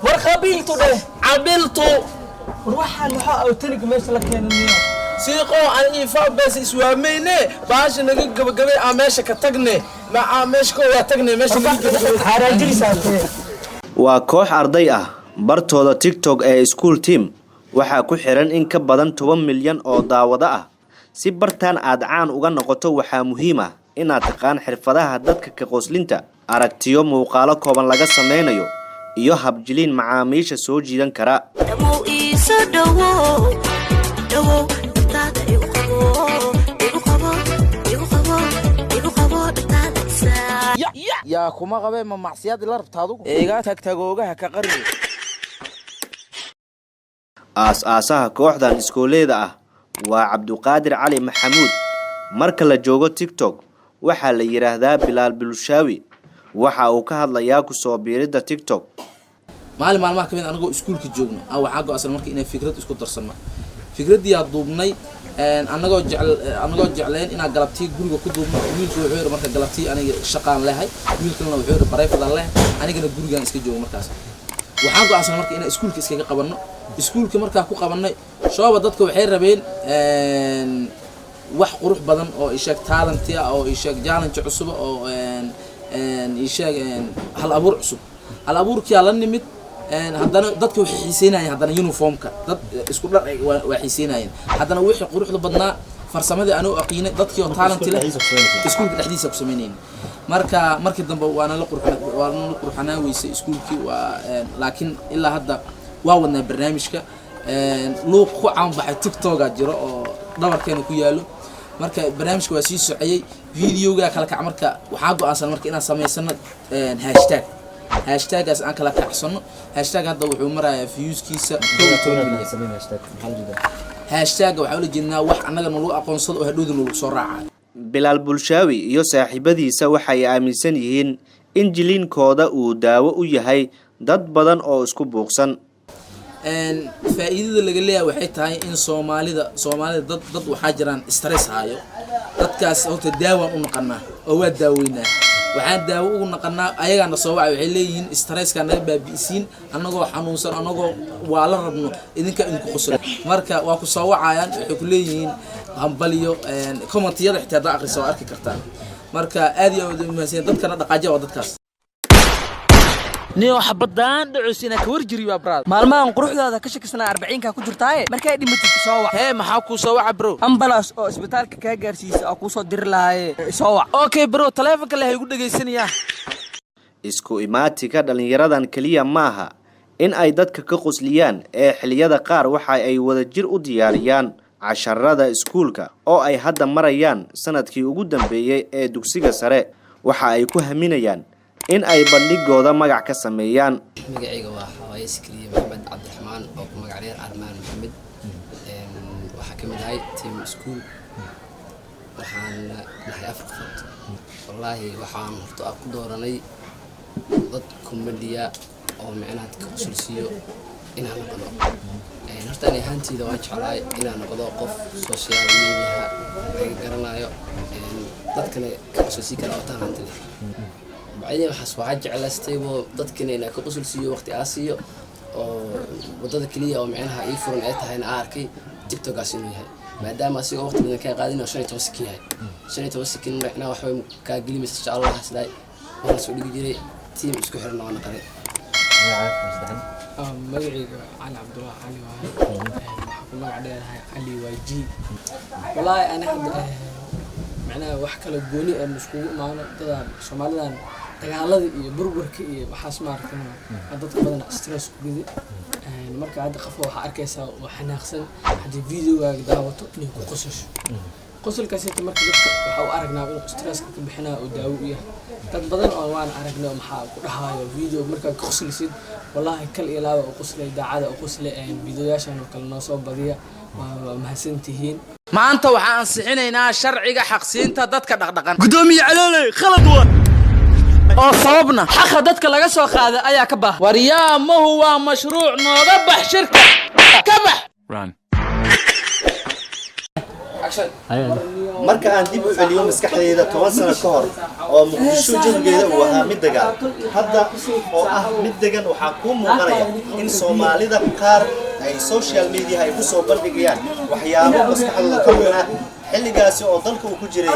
ورخبيلتو ده عبلتو روح على الحق وتنق ماشي لك يا نيو سيقو عن إيفا بس إسواميني باش نقق بقبي عماشة كتقني مع عماشة كوا تقني ماشي حراجلي سالتين waa koox arday ah bartooda TikTok ee school team waxaa ku xiran in ka badan 10 milyan oo daawado ah si bartaan aad caan uga noqoto waxaa muhiim ah inaad taqaan xirfadaha dadka ka qoslinta aragtiyo muuqaalo kooban laga sameynayo iyo habjilin macaamiisha soo jiidan kara يا كوما قبل ما معصيات الأرض هذو إيجا تكتجوجها كقرن aas-aasaha kooxdan iskooleeda ah waa Cabduqaadir Cali Maxamuud marka la joogo TikTok waxaa la yiraahdaa Bilaal Bulshaawi waxa uu ka hadlayaa ku soo biirida TikTok maalmaha kamid anagoo iskuulka joogno waxa go'aansan markii inay fikrad isku darsano fikradii aad duubnay anagoo jecleen ina galabtii guriga ku duubno wiilku wuxuu yiri marka galabtii aniga shaqaan leeyahay wiilkana wuxuu yiri bareefada leh anigana gurigaan iska joogo markaas waxaan go'aansan markii ina iskuulka iskaga qabanno iskuulka markaa ku qabanay shooba dadka waxay rabeen wax qurux badan oo isheeg talent ah oo isheeg challenge cusub oo isheeg hal abuur cusub hal abuurkii la nimid haddana dadka waxay xiiseynayeen haddana uniformka dad isku dhar waa xiiseynayeen haddana wixii quruxda badnaa farsamadii anu aqoonay dadkii oo talent leh iskuulka dhexdiisa ku sameeyeen markii dambe waana la qurxanaa weysay iskuulkii laakiin ilaa hadda waa wadnaa barnaamijka luuq ku caan baxay TikTok jiro oo dhabarkeena ku yaalo marka barnaamijku waa sii socayay videoga kala kac marka waxa go'aansan marka inaan sameysano hashtag aan kala kacsano hashtag hadda wuxuu marayaa viewskiisa hashtag waxa la jeednaa wax anaga noo aqoonsado oo hadhowda noo soo raacay Bilaal Bulshaawi iyo saaxiibadiisa waxay aaminsan yihiin in jilinkooda uu daawo u yahay dad badan oo isku buuqsan faa'iidada laga leeyahay waxay tahay in Soomaalida dad waxa jiraan stress haayo dadkaas oo daawo u naqanaa oo waa daaweynaa waxaan daawo ugu naqanaa ayagana soo wacay waxay leeyihiin stresska naga baabi'isiin anagoo xanuunsan anagoo waa la rabno idinka in ku qoslo marka waa ku soo wacayaan waxay ku leeyihiin hambaliyo commentiyada xitaa akhriso arki kartaan marka aad iyo aad u mahadsan dadkana dhaqaajiya waa dadkaas نيو حبضان دعوسينا كورجري وابراد مالمان قروحدادا كشكسنا 40 ka ku jirtaaye markay dhimatay soo wac hee maxaa ku soo wac bro ambulance oo isbitaalka ka gaarsiisay oo ku soo dir lahaye soo wac okay bro taleefanka la igu dhageysanaya isku imaatika dhalinyaradan kaliya maaha in ay dadka ka qosliyaan ee xiliyada qaar waxa ay wada jir u diyaariyaan casharada iskuulka oo ay hadda marayaan sanadkii ugu dambeeyay ee dugsiga sare waxa ay ku haminayaan in ay bandhigooda magac ka sameeyaan magacayga waa Xawaaye Sikriye Maxamed Cabdiraxmaan oo ku magac dheer Armaan Maxamed waxa kamid ahay team school waxaan nahay Afrika wallahi waxaan horta ku dooranay dad comediya oo macnaheed ka qusulsiyo inaan noqdo horta ani ahaantayda waan jeclahay inaan noqdo qof social media ay garanayo dadkana ka qusulsi kara oo talent leh بعدين waxaa jeclaystay dadkina inay ka qusulsiyo waqti aasiyo oo wadada kaliya oo macnaha ay furan ay tahay arkay TikTok inuu yahay maadaama asiga waqti badan ka qaadin oo 15 sakin yahay 15 sakin macnaha wax way ka gelimaysa insha Allah siday waan soo dhigi jiray team isku xiran oo naqare magacayga Cali Cabdullah Cali waa ku magac dheerahay Cali Waji wallahi ana macnaha wax kala gooni ah iskugu imaano dad Soomaalidan dagaalada iyo burburka iyo waxaas ma arkaan dadka badan stress ku gidi marka hadda qof waxa arkaysa oo xanaaqsan hadii videoga daawato inuu ku qosasho qosolkaas inta marka dadka waxa uu aragnaa inuu stress ka bixinaa oo daawo u yahay dad badan oo waan aragnaa maxaa ku dhahayo video marka qosolsid wallahi kal ilaaba oo qoslay daacada oo qoslay videoyaashan oo kale noo soo badiya waa mahadsantihiin maanta waxaan ansixinaynaa sharciga xaqsiinta dadka dhaqdhaqan gudoomiye caloolay khalad waa oo sababna xaqa dadka laga soo qaaday ayaa ka baahan waryaamahu waa mashruuc nooga bax shirka ka bax run marka aan dib u celiyo maskaxdayda 10 sano ka hor oo muqdisho jawigeeda uu ahaa mid degan hadda oo ah mid degan waxaa ku muuqanaya in Soomaalida qaar ay social media ay ku soo bandhigayaan waxyaabo maskaxdooda ka weynaa xilligaasi oo dalka uu ku jiray